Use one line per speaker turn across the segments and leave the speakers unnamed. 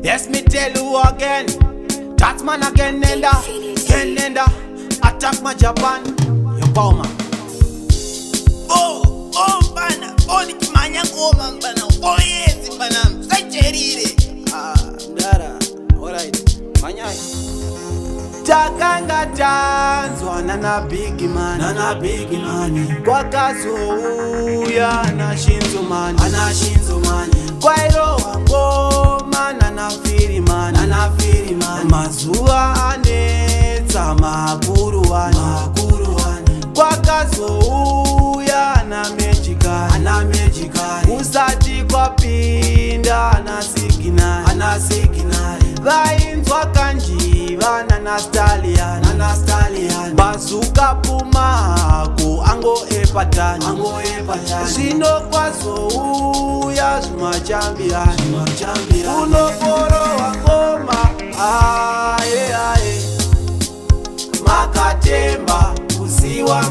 Yes, me tell you again. That man again, Nenda. Ken Nenda. Attack my Japan. Yo, Bauma.
Bana. Ni kimanya ngoma bana. Yes, bana. Sacherire.
Mdara. Alright. Manyai. Takanga tanzwa na big man. Kwa kazuya na shinzo man. Kwa ilo ngoma na firi man. Mazuwa anetsa makuru wani. Kwa kazuya na mejikari. Usati kwa pinda na siginari. Vainzwa kanji vana na stallion. Bazuka pumako ango epatani. Zino kwazo uya zuma champion. Unoporo wa ngoma aye. Makatemba usiwa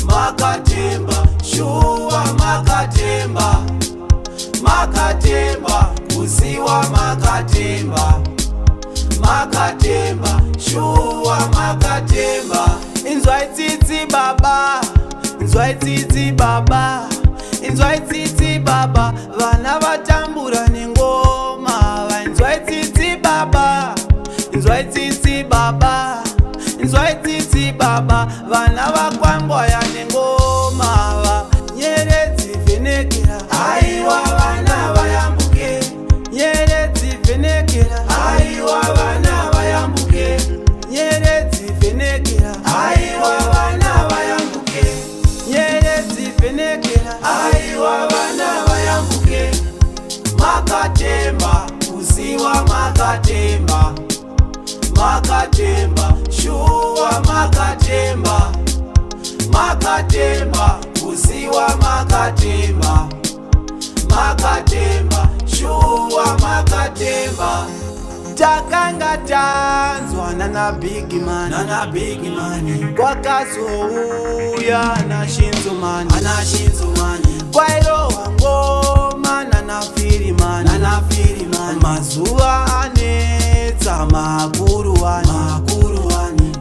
Makatemba shuwa Makatemba usiwa Makatemba shuwa Inzwa ititi baba vana vatambura nengoma. Inzwa ititi baba vana vakwangwaya nengoma. Nyeredzi vhenekera aiwa vana vayambuke. Nyeredzi vhenekera aiwa vana vayambuke. Nyeredzi vhenekera aiwa vana vayambuke. Nyeredzi vhenekera aiwa vana vayambuke. Makatemba usiwa Makatemba shuwa Makatemba usiwa Makatemba shuwa Takanga tanzwa na big man. Kwa kazuya na shinzo man. Kwa ilo ngoma na firi man. Mazuwa anetsa makuru wani.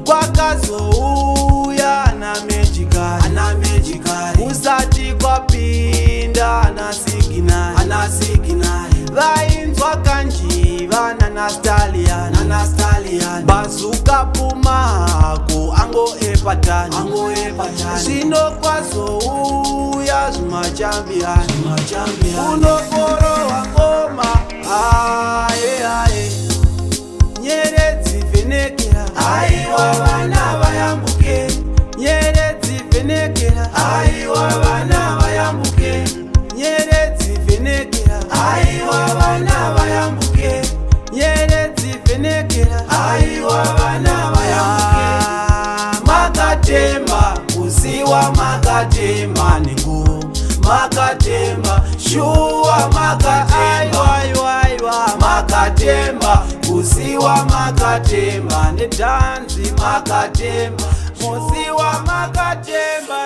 Kwa kazuya na mejikari. Usati kwa pinda na siginari. Vainzwa kanji vana na stallion. Bazuka pumako ango epatani. Zino kwazo uya zuma champion. Unoporo wa ngoma aye. Nyeredzi vhenekera aiwa vana vayambuke. Nyeredzi vhenekera aiwa vana vayambuke. Nyeredzi vhenekera aiwa vana vayambuke. Nyeredzi vhenekera aiwa vana vayambuke. Makatemba usiwa Makatemba shuwa Makatemba usiwa Makatemba. Nedanzi Makatemba musiwa Makatemba.